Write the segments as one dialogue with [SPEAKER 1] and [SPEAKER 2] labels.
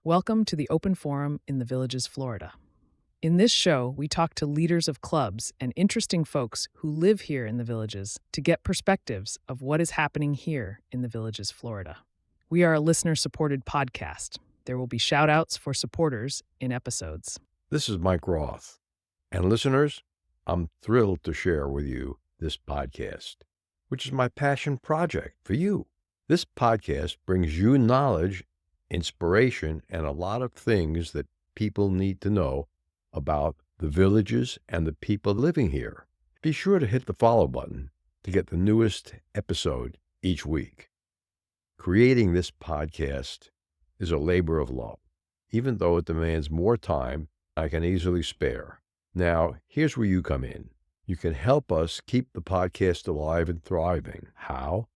[SPEAKER 1] Welcome to the Open Forum in the Villages, Florida. In this show, we talk to leaders of clubs and interesting folks who live here in the Villages to get perspectives of what is happening here in the Villages, Florida. We are a listener-supported podcast. There will be shout-outs for supporters in episodes.
[SPEAKER 2] This is Mike Roth. And listeners, I'm thrilled to share with you this podcast, which is my passion project for you. This podcast brings you knowledge, inspiration, and a lot of things that people need to know about the villages and the people living here. Be sure to hit the follow button to get the newest episode each week. Creating this podcast is a labor of love, even though it demands more time than I can easily spare. Now, here's where you come in. You can help us keep the podcast alive and thriving. How?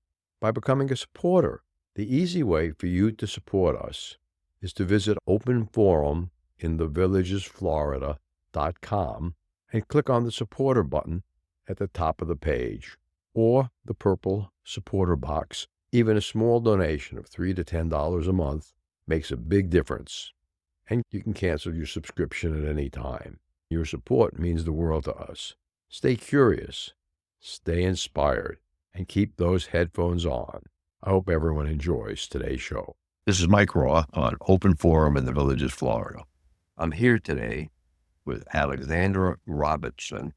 [SPEAKER 2] By becoming a supporter. The easy way for you to support us is to visit openforuminthevillagesflorida.com and click on the supporter button at the top of the page, or the purple supporter box. Even a small donation of $3 to $10 a month makes a big difference, and you can cancel your subscription at any time. Your support means the world to us. Stay curious, stay inspired, and keep those headphones on. I hope everyone enjoys today's show.
[SPEAKER 3] This is Mike Roth on Open Forum in the Villages, Florida. I'm here today with Alexandra Robertson,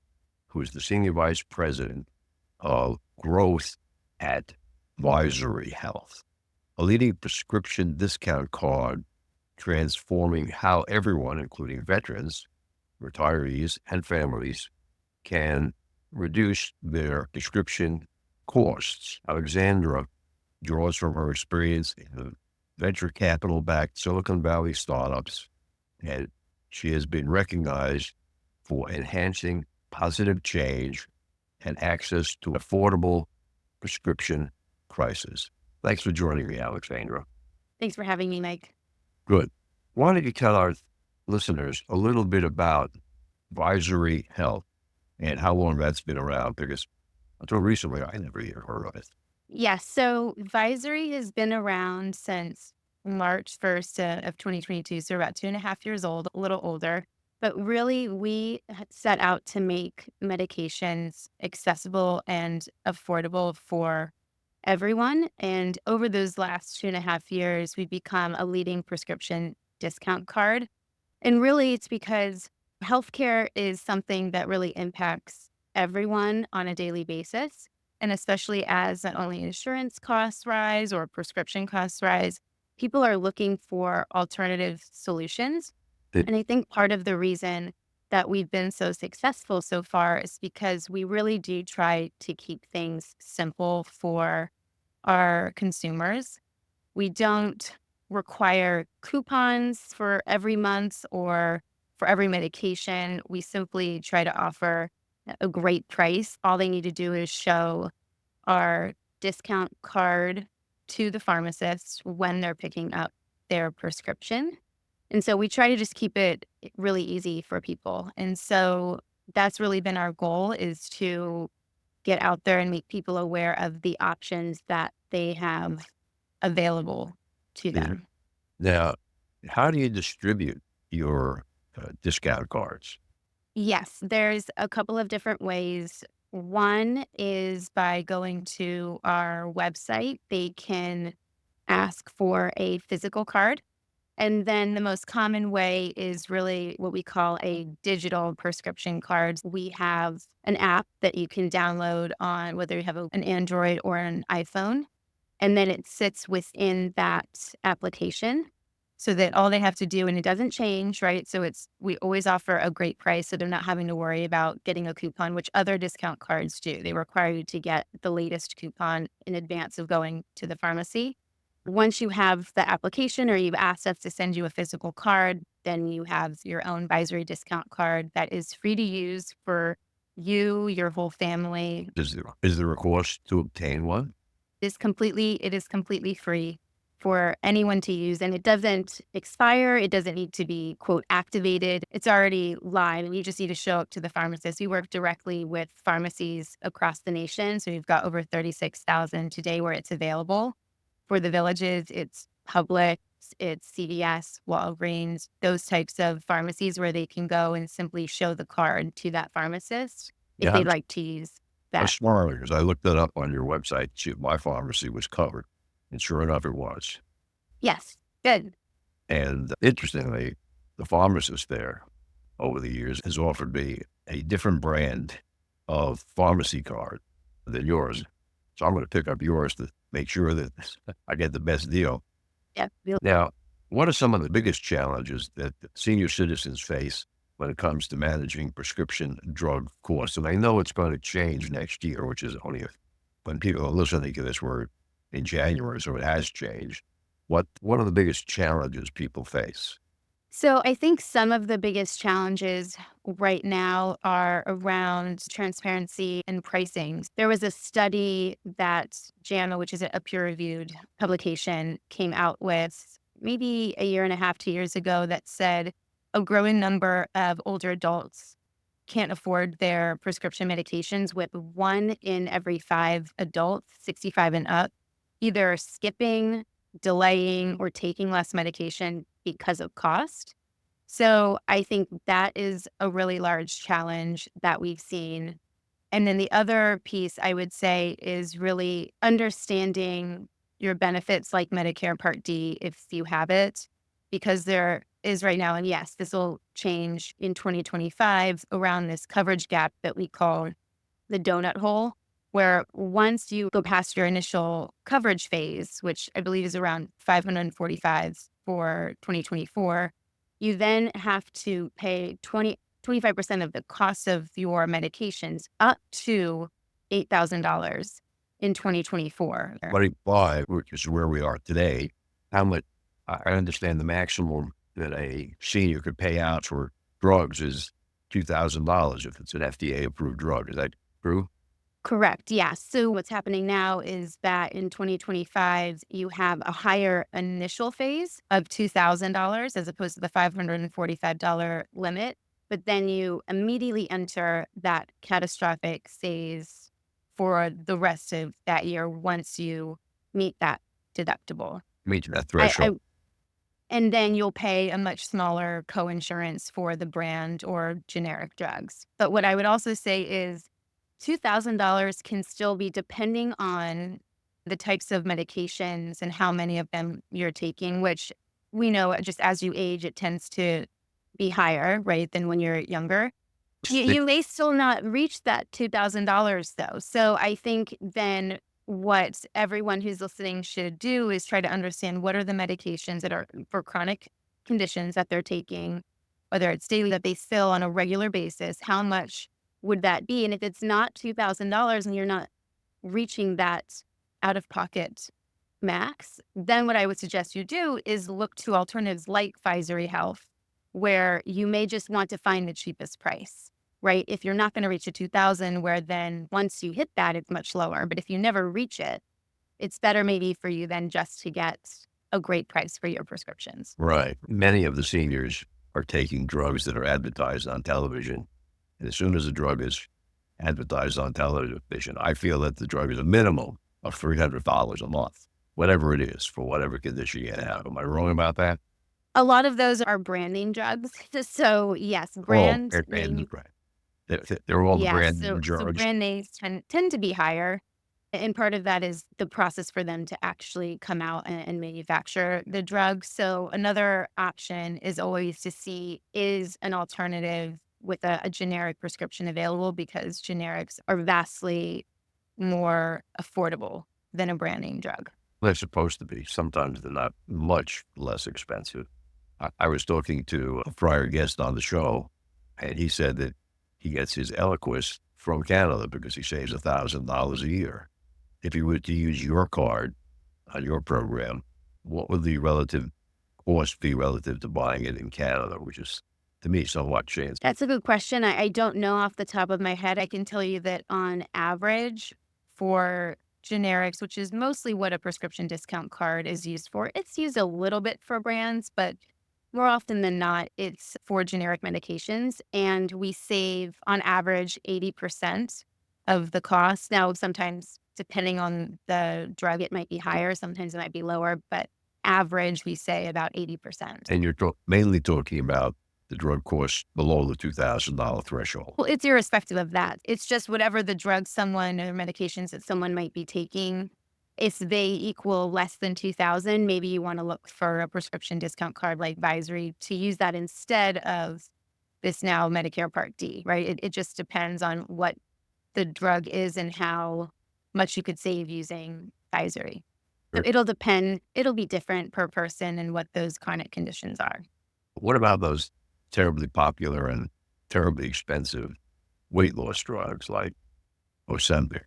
[SPEAKER 3] who is the Senior Vice President of Growth at Visory Health, a leading prescription discount card transforming how everyone, including veterans, retirees, and families, can reduce their prescription costs. Alexandra draws from her experience in venture capital-backed Silicon Valley startups, and she has been recognized for enhancing positive change and access to affordable prescription prices. Thanks for joining me, Alexandra.
[SPEAKER 4] Thanks for having me, Mike.
[SPEAKER 3] Good. Why don't you tell our listeners a little bit about Visory Health and how long that's been around? Because until recently, I never even heard of it.
[SPEAKER 4] Yes, so Visory has been around since March 1st of 2022, so about 2.5 years old, a little older. But really, we had set out to make medications accessible and affordable for everyone. And over those last 2.5 years, we've become a leading prescription discount card. And really, it's because healthcare is something that really impacts everyone on a daily basis. And especially as not only insurance costs rise or prescription costs rise, people are looking for alternative solutions. And I think part of the reason that we've been so successful so far is because we really do try to keep things simple for our consumers. We don't require coupons for every month or for every medication. We simply try to offer a great price. All they need to do is show our discount card to the pharmacist when they're picking up their prescription. And so we try to just keep it really easy for people. And so that's really been our goal, is to get out there and make people aware of the options that they have available to them.
[SPEAKER 3] Now, how do you distribute your discount cards?
[SPEAKER 4] Yes, there's a couple of different ways. One is by going to our website. They can ask for a physical card. And then the most common way is really what we call a digital prescription card. We have an app that you can download on whether you have an Android or an iPhone. And then it sits within that application, so that all they have to do, and it doesn't change, right? So we always offer a great price, so they're not having to worry about getting a coupon, which other discount cards do. They require you to get the latest coupon in advance of going to the pharmacy. Once you have the application, or you've asked us to send you a physical card, then you have your own Visory discount card that is free to use for you, your whole family.
[SPEAKER 3] Is there a cost to obtain one?
[SPEAKER 4] It is completely free for anyone to use, and it doesn't expire. It doesn't need to be, quote, activated. It's already live, and you just need to show up to the pharmacist. We work directly with pharmacies across the nation. So we've got over 36,000 today where it's available. For the villages, it's public, it's CVS, Walgreens, those types of pharmacies where they can go and simply show the card to that pharmacist if
[SPEAKER 3] Yeah,
[SPEAKER 4] they'd like to use
[SPEAKER 3] I
[SPEAKER 4] that.
[SPEAKER 3] was smart because I looked that up on your website to see if my pharmacy was covered. And sure enough, it was.
[SPEAKER 4] Yes, good.
[SPEAKER 3] And interestingly, the pharmacist there over the years has offered me a different brand of pharmacy card than yours. So I'm going to pick up yours to make sure that I get the best deal.
[SPEAKER 4] Yeah.
[SPEAKER 3] Now, what are some of the biggest challenges that senior citizens face when it comes to managing prescription drug costs? And I know it's going to change next year, which is only when people are listening to this, we're in January, so it has changed. What are the biggest challenges people face?
[SPEAKER 4] So I think some of the biggest challenges right now are around transparency and pricing. There was a study that JAMA, which is a peer-reviewed publication, came out with maybe a year and a half, 2 years ago that said a growing number of older adults can't afford their prescription medications, with 1 in every 5 adults, 65 and up, either skipping, delaying, or taking less medication because of cost. So I think that is a really large challenge that we've seen. And then the other piece I would say is really understanding your benefits like Medicare Part D if you have it, because there is right now, and yes, this will change in 2025 around this coverage gap that we call the donut hole, where once you go past your initial coverage phase, which I believe is around 545 for 2024, you then have to pay 25% of the cost of your medications up to $8,000 in 2024.
[SPEAKER 3] 25, which is where we are today, how much, I understand the maximum that a senior could pay out for drugs is $2,000 if it's an FDA-approved drug. Is that true?
[SPEAKER 4] Correct. Yeah. So what's happening now is that in 2025, you have a higher initial phase of $2,000 as opposed to the $545 limit. But then you immediately enter that catastrophic phase for the rest of that year once you meet that deductible.
[SPEAKER 3] Meet that
[SPEAKER 4] I, I
[SPEAKER 3] threshold.
[SPEAKER 4] and then you'll pay a much smaller coinsurance for the brand or generic drugs. But what I would also say is $2,000 can still be, depending on the types of medications and how many of them you're taking, which we know just as you age, it tends to be higher, right, than when you're younger. You may still not reach that $2,000 though. So I think then what everyone who's listening should do is try to understand what are the medications that are for chronic conditions that they're taking, whether it's daily that they fill on a regular basis, how much would that be? And if it's not $2,000 and you're not reaching that out of pocket max, then what I would suggest you do is look to alternatives like Visory Health, where you may just want to find the cheapest price, right? If you're not going to reach a 2,000, where then once you hit that, it's much lower. But if you never reach it, it's better maybe for you then just to get a great price for your prescriptions.
[SPEAKER 3] Right. Many of the seniors are taking drugs that are advertised on television. And as soon as a drug is advertised on television, I feel that the drug is a minimum of $300 a month, whatever it is, for whatever condition you have. Am I wrong about that?
[SPEAKER 4] A lot of those are branding drugs. So yes,
[SPEAKER 3] Oh,
[SPEAKER 4] brand
[SPEAKER 3] and
[SPEAKER 4] name.
[SPEAKER 3] right. They're all the
[SPEAKER 4] Yes.
[SPEAKER 3] brand name
[SPEAKER 4] So
[SPEAKER 3] drugs.
[SPEAKER 4] brand names tend to be higher. And part of that is the process for them to actually come out and manufacture the drug. So another option is always to see, is an alternative with a generic prescription available, because generics are vastly more affordable than a brand name drug.
[SPEAKER 3] They're supposed to be. Sometimes they're not, much less expensive. I was talking to a prior guest on the show, and he said that he gets his Eliquis from Canada because he saves $1,000 a year. If you were to use your card on your program, what would the relative cost be relative to buying it in Canada, which is, to me, somewhat changed?
[SPEAKER 4] That's a good question. I don't know off the top of my head. I can tell you that on average for generics, which is mostly what a prescription discount card is used for, it's used a little bit for brands, but more often than not, it's for generic medications. And we save on average 80% of the cost. Now, sometimes depending on the drug, it might be higher, sometimes it might be lower, but average, we say about 80%.
[SPEAKER 3] And you're mainly talking about the drug costs below the $2,000 threshold.
[SPEAKER 4] Well, it's irrespective of that. It's just whatever the drugs someone or medications that someone might be taking. If they equal less than 2,000, maybe you want to look for a prescription discount card like Visory to use that instead of this now Medicare Part D, right? It just depends on what the drug is and how much you could save using Visory. So it'll depend. It'll be different per person and what those chronic conditions are.
[SPEAKER 3] What about those terribly popular and terribly expensive weight loss drugs like Ozempic?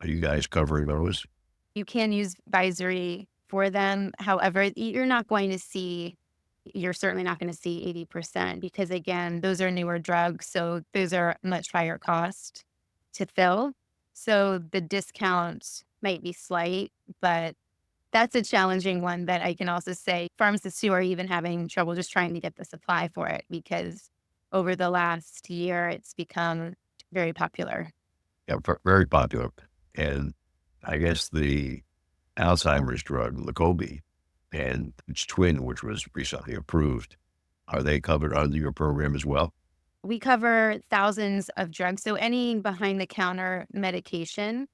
[SPEAKER 3] Are you guys covering those?
[SPEAKER 4] You can use Visory for them. However, you're certainly not going to see 80% because, again, those are newer drugs. So those are much higher cost to fill. So the discount might be slight, but that's a challenging one that I can also say pharmacists who are even having trouble just trying to get the supply for it because over the last year, it's become very popular.
[SPEAKER 3] Yeah, very popular. And I guess the Alzheimer's drug, Leqobi, and its twin, which was recently approved, are they covered under your program as well?
[SPEAKER 4] We cover thousands of drugs. So any behind-the-counter medication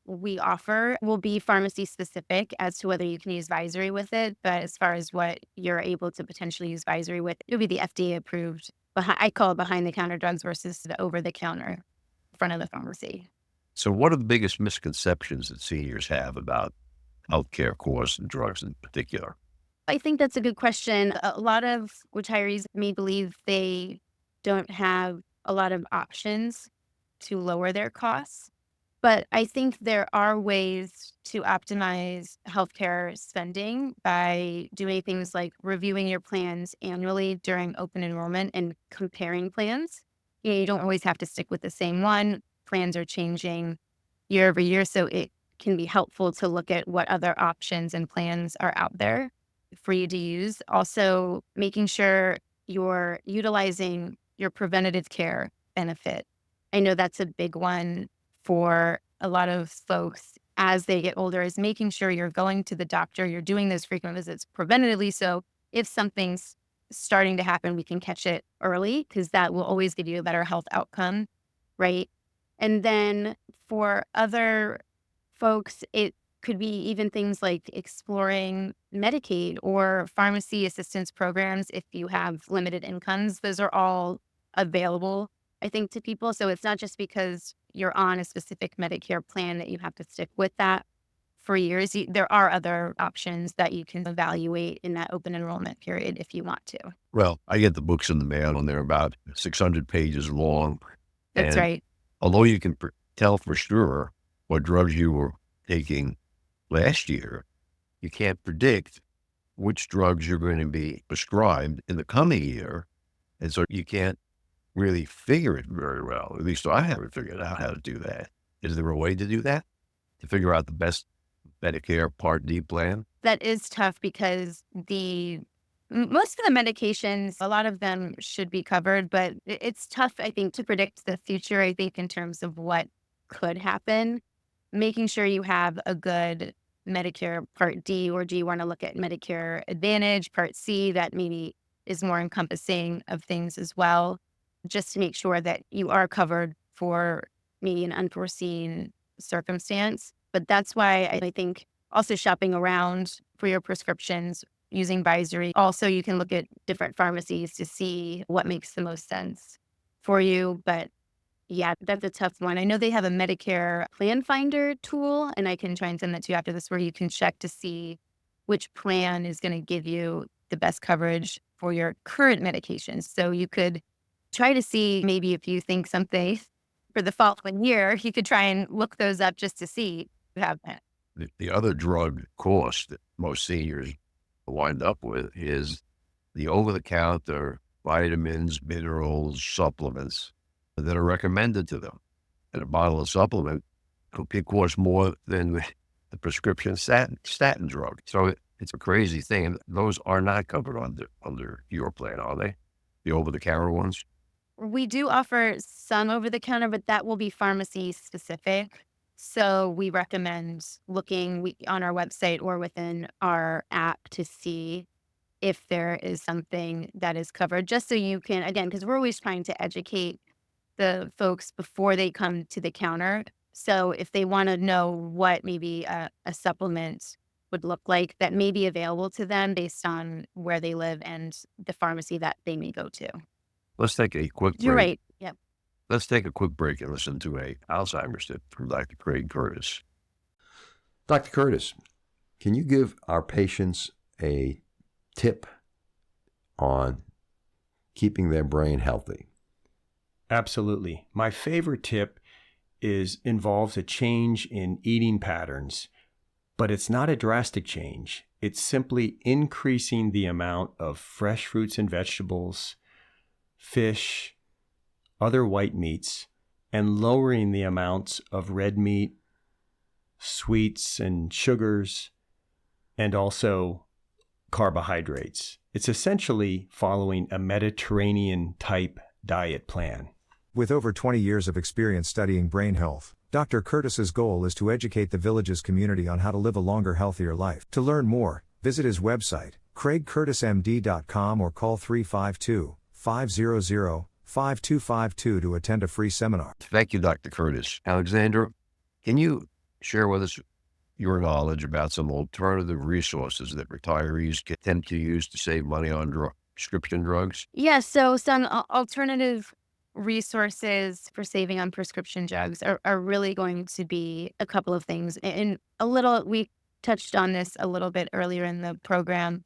[SPEAKER 4] we offer will be pharmacy specific as to whether you can use Visory with it. But as far as what you're able to potentially use Visory with, it would be the FDA approved. I call it behind-the-counter drugs versus the over-the-counter in front of the pharmacy.
[SPEAKER 3] So what are the biggest misconceptions that seniors have about healthcare costs and drugs in particular?
[SPEAKER 4] I think that's a good question. A lot of retirees may believe they don't have a lot of options to lower their costs. But I think there are ways to optimize healthcare spending by doing things like reviewing your plans annually during open enrollment and comparing plans. You don't always have to stick with the same one. Plans are changing year over year, so it can be helpful to look at what other options and plans are out there for you to use. Also, making sure you're utilizing your preventative care benefit. I know that's a big one for a lot of folks as they get older, is making sure you're going to the doctor, you're doing those frequent visits preventatively. So if something's starting to happen, we can catch it early because that will always give you a better health outcome, right? And then for other folks, it could be even things like exploring Medicaid or pharmacy assistance programs if you have limited incomes. Those are all available, I think, to people. So it's not just because you're on a specific Medicare plan that you have to stick with that for years. There are other options that you can evaluate in that open enrollment period if you want to.
[SPEAKER 3] Well, I get the books in the mail and they're about 600 pages long.
[SPEAKER 4] That's
[SPEAKER 3] And
[SPEAKER 4] right.
[SPEAKER 3] although you can tell for sure what drugs you were taking last year, you can't predict which drugs you're going to be prescribed in the coming year. And so you can't really figure it very well. At least I haven't figured out how to do that. Is there a way to do that? To figure out the best Medicare Part D plan?
[SPEAKER 4] That is tough because most of the medications, a lot of them should be covered, but it's tough, I think, to predict the future, I think, in terms of what could happen. Making sure you have a good Medicare Part D, or do you want to look at Medicare Advantage, Part C, that maybe is more encompassing of things as well, just to make sure that you are covered for maybe an unforeseen circumstance. But that's why I think also shopping around for your prescriptions using Visory. Also, you can look at different pharmacies to see what makes the most sense for you. But yeah, that's a tough one. I know they have a Medicare Plan Finder tool, and I can try and send that to you after this, where you can check to see which plan is going to give you the best coverage for your current medications. So you could try to see maybe if you think something for the following year, you could try and look those up just to see if you have that.
[SPEAKER 3] The other drug cost that most seniors wind up with is the over-the-counter vitamins, minerals, supplements that are recommended to them. And a bottle of supplement could cost more than the prescription statin drug. So it's a crazy thing. And those are not covered under your plan, are they? The over-the-counter ones?
[SPEAKER 4] We do offer some over the counter, but that will be pharmacy specific. So we recommend looking on our website or within our app to see if there is something that is covered, just so you can, again, because we're always trying to educate the folks before they come to the counter. So if they want to know what maybe a supplement would look like that may be available to them based on where they live and the pharmacy that they may go to.
[SPEAKER 3] Let's take a quick
[SPEAKER 4] You're
[SPEAKER 3] break.
[SPEAKER 4] right. Yep.
[SPEAKER 3] Let's take a quick break and listen to a Alzheimer's tip from Dr. Craig Curtis.
[SPEAKER 2] Dr. Curtis, can you give our patients a tip on keeping their brain healthy?
[SPEAKER 5] Absolutely. My favorite tip involves a change in eating patterns, but it's not a drastic change. It's simply increasing the amount of fresh fruits and vegetables, fish, other white meats, and lowering the amounts of red meat, sweets and sugars, and also carbohydrates. It's essentially following a Mediterranean type diet plan.
[SPEAKER 6] With over 20 years of experience studying brain health, Dr. Curtis's goal is to educate the village's community on how to live a longer, healthier life. To learn more, visit his website, craigcurtismd.com, or call 352-500-5252 to attend a free seminar.
[SPEAKER 3] Thank you, Dr. Curtis. Alexandra, can you share with us your knowledge about some alternative resources that retirees can tend to use to save money on prescription drugs?
[SPEAKER 4] Yeah, so some alternative resources for saving on prescription drugs are really going to be a couple of things. And we touched on this a little bit earlier in the program,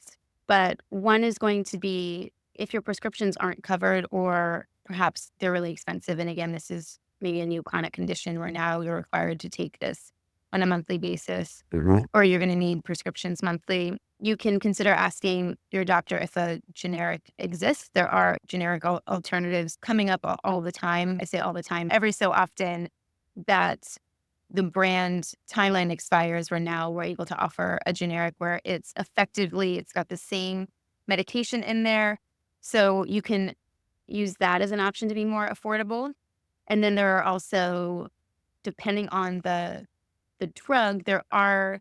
[SPEAKER 4] but one is going to be if your prescriptions aren't covered or perhaps they're really expensive. And again, this is maybe a new chronic condition where now you're required to take this on a monthly basis, or you're going to need prescriptions monthly. You can consider asking your doctor if a generic exists. There are generic alternatives coming up all the time. I say all the time, every so often, that the brand timeline expires where now we're able to offer a generic where it's got the same medication in there. So you can use that as an option to be more affordable. And then there are also, depending on the drug, there are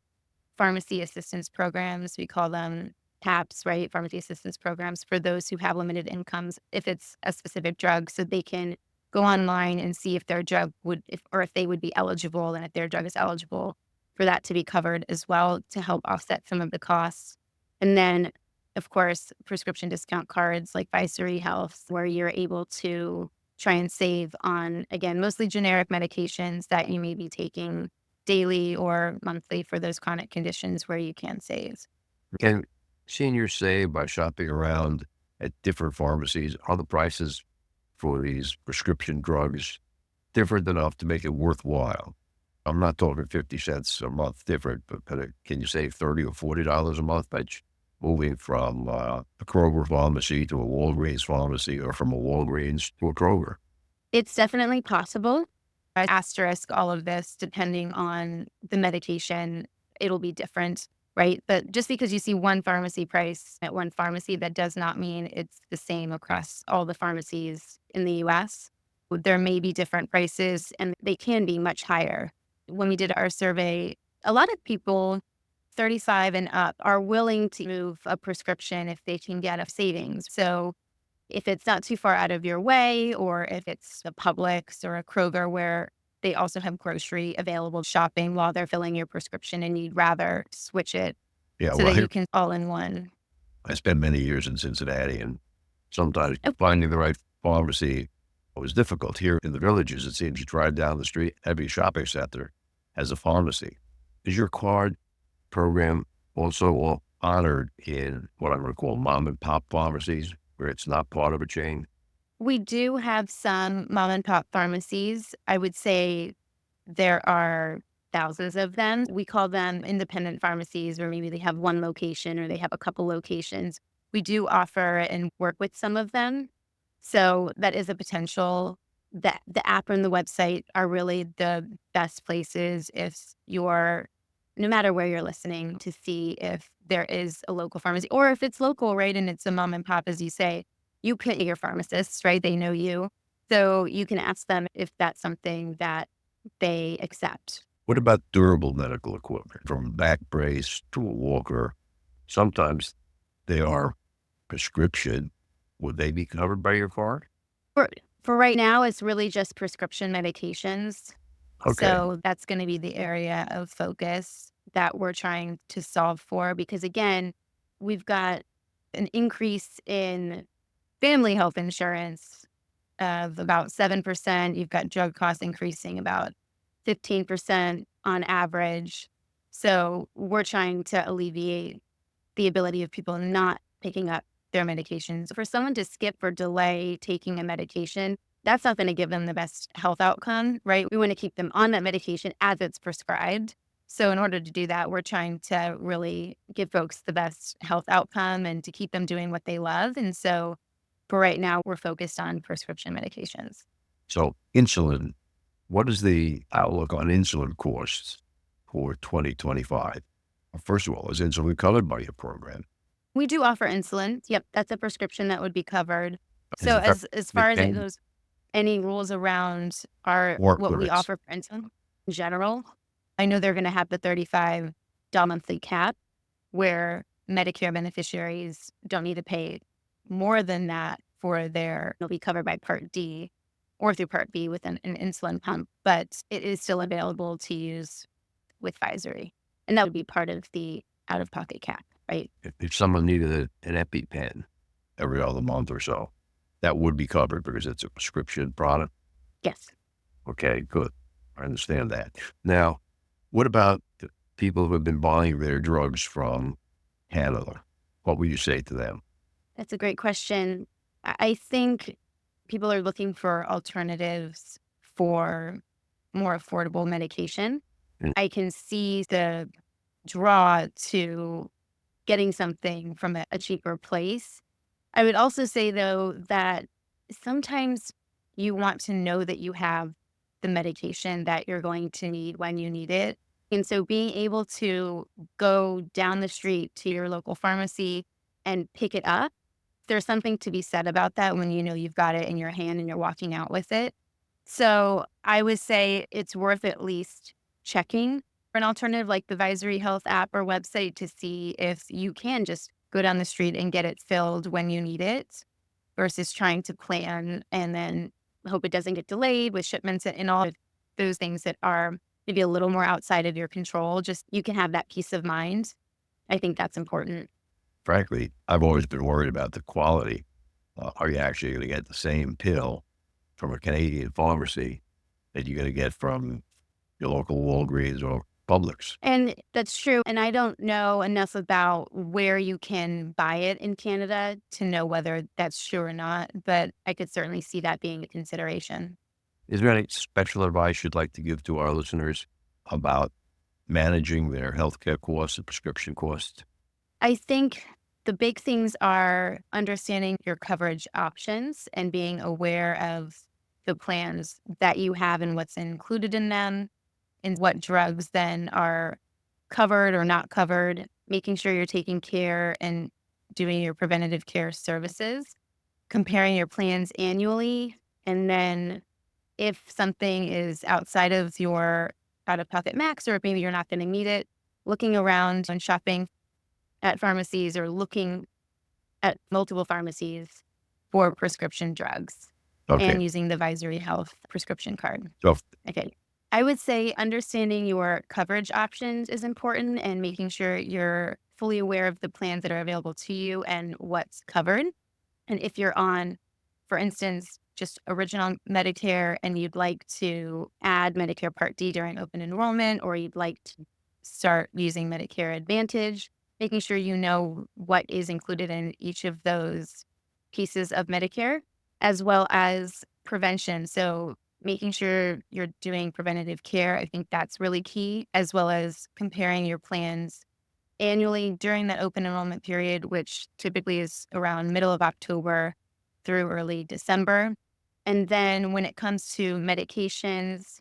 [SPEAKER 4] pharmacy assistance programs. We call them TAPs, right? Pharmacy assistance programs for those who have limited incomes if it's a specific drug, so they can go online and see if their drug if they would be eligible, and if their drug is eligible for that to be covered as well to help offset some of the costs. And then, of course, prescription discount cards like Visory Health, where you're able to try and save on, again, mostly generic medications that you may be taking daily or monthly for those chronic conditions where you can save.
[SPEAKER 3] Can seniors save by shopping around at different pharmacies? Are the prices for these prescription drugs different enough to make it worthwhile? I'm not talking 50 cents a month different, but can you save $30 or $40 a month by moving from a Kroger pharmacy to a Walgreens pharmacy, or from a Walgreens to a Kroger?
[SPEAKER 4] It's definitely possible. I asterisk all of this, depending on the medication, it'll be different, right? But just because you see one pharmacy price at one pharmacy, that does not mean it's the same across all the pharmacies in the US. There may be different prices, and they can be much higher. When we did our survey, a lot of people 35 and up are willing to move a prescription if they can get a savings. So if it's not too far out of your way, or if it's a Publix or a Kroger where they also have grocery available shopping while they're filling your prescription, and you'd rather switch it
[SPEAKER 3] Yeah,
[SPEAKER 4] so
[SPEAKER 3] well,
[SPEAKER 4] that you can all in one.
[SPEAKER 3] I spent many years in Cincinnati, and sometimes finding the right pharmacy was difficult. Here in the villages, it seems you drive down the street, every shopping center has a pharmacy. Is your card program also honored in what I'm going to call mom and pop pharmacies, where it's not part of a chain?
[SPEAKER 4] We do have some mom and pop pharmacies. I would say there are thousands of them. We call them independent pharmacies, or maybe they have one location or they have a couple locations. We do offer and work with some of them. So that is a potential. The app and the website are really the best places if you're, no matter where you're listening, to see if there is a local pharmacy, or if it's local, right? And it's a mom and pop, as you say, you can, your pharmacists, right? They know you. So you can ask them if that's something that they accept.
[SPEAKER 3] What about durable medical equipment, from a back brace to a walker? Sometimes they are prescription. Would they be covered by your card?
[SPEAKER 4] For right now, it's really just prescription medications.
[SPEAKER 3] Okay.
[SPEAKER 4] So that's going to be the area of focus that we're trying to solve for, because again, we've got an increase in family health insurance of about 7%. You've got drug costs increasing about 15% on average. So we're trying to alleviate the ability of people not picking up their medications. For someone to skip or delay taking a medication, that's not going to give them the best health outcome, right? We want to keep them on that medication as it's prescribed. So in order to do that, we're trying to really give folks the best health outcome and to keep them doing what they love. And so for right now, we're focused on prescription medications.
[SPEAKER 3] So insulin, what is the outlook on insulin costs for 2025? First of all, is insulin covered by your program?
[SPEAKER 4] We do offer insulin. Yep, that's a prescription that would be covered.
[SPEAKER 3] Is
[SPEAKER 4] So
[SPEAKER 3] it covered
[SPEAKER 4] as
[SPEAKER 3] with
[SPEAKER 4] far as it
[SPEAKER 3] any
[SPEAKER 4] goes, any rules around
[SPEAKER 3] work
[SPEAKER 4] what we
[SPEAKER 3] limits?
[SPEAKER 4] offer for insulin in general, I know they're going to have the $35 monthly cap where Medicare beneficiaries don't need to pay more than that for they'll be covered by Part D or through Part B with an insulin pump, but it is still available to use with Visory. And that would be part of the out-of-pocket cap, right?
[SPEAKER 3] If someone needed an EpiPen every other month or so, that would be covered because it's a prescription product.
[SPEAKER 4] Yes.
[SPEAKER 3] Okay, good. I understand that. Now, what about the people who have been buying their drugs from Canada? What would you say to them?
[SPEAKER 4] That's a great question. I think people are looking for alternatives for more affordable medication.
[SPEAKER 3] Mm.
[SPEAKER 4] I can see the draw to getting something from a cheaper place. I would also say, though, that sometimes you want to know that you have the medication that you're going to need when you need it. And so being able to go down the street to your local pharmacy and pick it up, there's something to be said about that when you know you've got it in your hand and you're walking out with it. So I would say it's worth at least checking for an alternative like the Visory Health app or website to see if you can just go down the street and get it filled when you need it versus trying to plan and then hope it doesn't get delayed with shipments and all of those things that are maybe a little more outside of your control. Just you can have that peace of mind. I think that's important.
[SPEAKER 3] Frankly, I've always been worried about the quality. Are you actually going to get the same pill from a Canadian pharmacy that you're going to get from your local Walgreens or Publix?
[SPEAKER 4] And that's true. And I don't know enough about where you can buy it in Canada to know whether that's true or not, but I could certainly see that being a consideration.
[SPEAKER 3] Is there any special advice you'd like to give to our listeners about managing their healthcare costs and prescription costs?
[SPEAKER 4] I think the big things are understanding your coverage options and being aware of the plans that you have and what's included in them and what drugs then are covered or not covered, making sure you're taking care and doing your preventative care services, comparing your plans annually, and then if something is outside of your out-of-pocket max or if maybe you're not going to meet it, looking around and shopping at pharmacies or looking at multiple pharmacies for prescription drugs
[SPEAKER 3] Okay.
[SPEAKER 4] and using the Visory Health prescription card.
[SPEAKER 3] So
[SPEAKER 4] Okay. I would say understanding your coverage options is important and making sure you're fully aware of the plans that are available to you and what's covered. And if you're on, for instance, just original Medicare and you'd like to add Medicare Part D during open enrollment, or you'd like to start using Medicare Advantage, making sure you know what is included in each of those pieces of Medicare, as well as prevention. So making sure you're doing preventative care, I think that's really key, as well as comparing your plans annually during that open enrollment period, which typically is around middle of October through early December. And then when it comes to medications,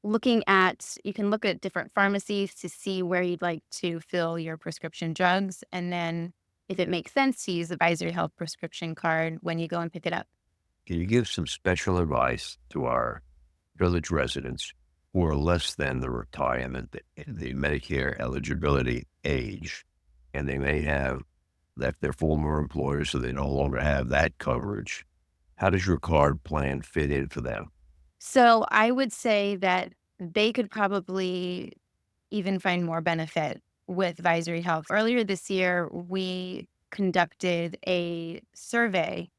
[SPEAKER 4] you can look at different pharmacies to see where you'd like to fill your prescription drugs. And then if it makes sense to use the Visory Health prescription card when you go and pick it up.
[SPEAKER 3] can you give some special advice to our village residents who are less than the retirement, the Medicare eligibility age, and they may have left their former employer, so they no longer have that coverage. How does your card plan fit in for them?
[SPEAKER 4] So I would say that they could probably even find more benefit with Visory Health. Earlier this year, we conducted a survey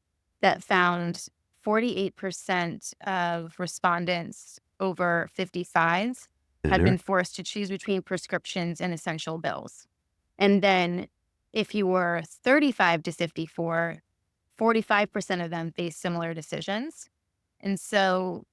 [SPEAKER 4] that found 48% of respondents over 55 had been forced to choose between prescriptions and essential bills. And then if you were 35 to 54, 45% of them faced similar decisions. And so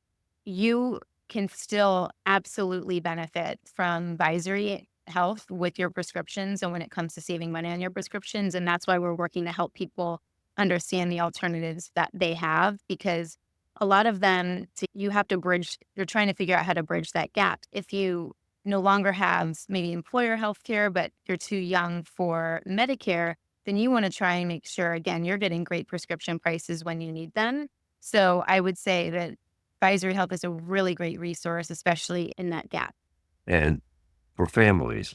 [SPEAKER 4] you can still absolutely benefit from Visory Health with your prescriptions and when it comes to saving money on your prescriptions. And that's why we're working to help people understand the alternatives that they have, because a lot of them, you have to bridge, you're trying to figure out how to bridge that gap. If you no longer have maybe employer health care, but you're too young for Medicare, then you want to try and make sure, again, you're getting great prescription prices when you need them. So I would say that Visory Health is a really great resource, especially in that gap.
[SPEAKER 3] And for families,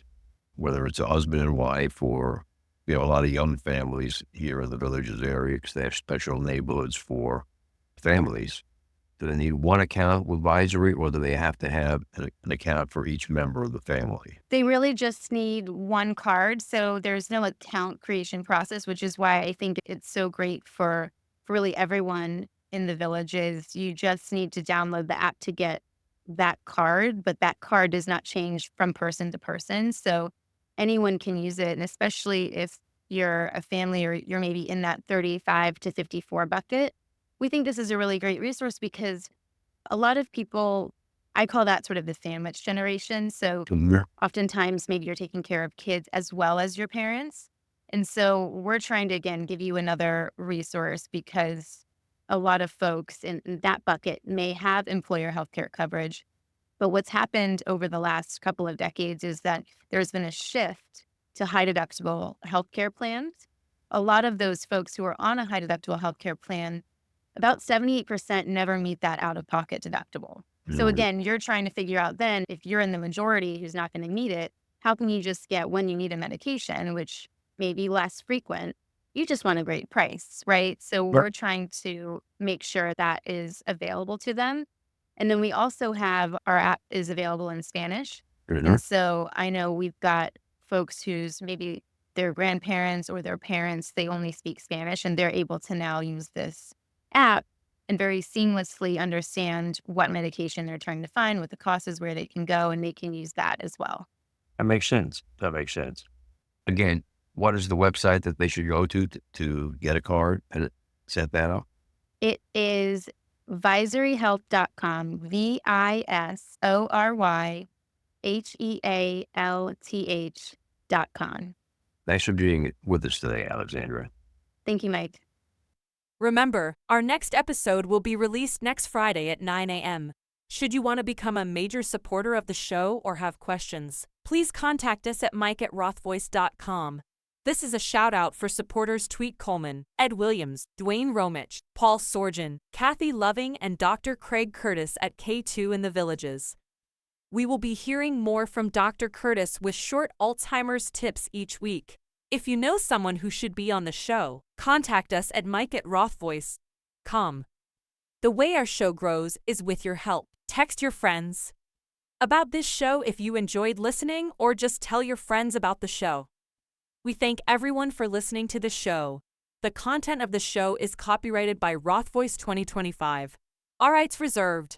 [SPEAKER 3] whether it's a husband and wife or, a lot of young families here in the Villages area, because they have special neighborhoods for families, do they need one account with Visory, or do they have to have an account for each member of the family?
[SPEAKER 4] They really just need one card. So there's no account creation process, which is why I think it's so great for really everyone in the Villages. You just need to download the app to get that card, but that card does not change from person to person. So anyone can use it. And especially if you're a family or you're maybe in that 35 to 54 bucket, we think this is a really great resource because a lot of people, I call that sort of the sandwich generation. So oftentimes maybe you're taking care of kids as well as your parents. And so we're trying to, again, give you another resource because a lot of folks in that bucket may have employer healthcare coverage. But what's happened over the last couple of decades is that there's been a shift to high deductible healthcare plans. A lot of those folks who are on a high deductible healthcare plan, about 78% never meet that out-of-pocket deductible. So again, you're trying to figure out then, if you're in the majority who's not going to need it, how can you just get when you need a medication, which may be less frequent? You just want a great price, right? So we're trying to make sure that is available to them. And then we also have our app is available in Spanish. And so I know we've got folks who's maybe their grandparents or their parents, they only speak Spanish, and they're able to now use this app and very seamlessly understand what medication they're trying to find, what the cost is, where they can go, and they can use that as well.
[SPEAKER 3] That makes sense. Again, what is the website that they should go to get a card and set that up?
[SPEAKER 4] It is visoryhealth.com, visoryhealth.com.
[SPEAKER 3] Thanks for being with us today, Alexandra.
[SPEAKER 4] Thank you, Mike.
[SPEAKER 7] Remember, our next episode will be released next Friday at 9 a.m. Should you want to become a major supporter of the show or have questions, please contact us at mike@rothvoice.com. This is a shout-out for supporters Tweet Coleman, Ed Williams, Dwayne Romich, Paul Sorgen, Kathy Loving, and Dr. Craig Curtis at K2 in the Villages. We will be hearing more from Dr. Curtis with short Alzheimer's tips each week. If you know someone who should be on the show, contact us at mike@rothvoice.com. The way our show grows is with your help. Text your friends about this show if you enjoyed listening, or just tell your friends about the show. We thank everyone for listening to the show. The content of the show is copyrighted by Roth Voice 2025. All rights reserved.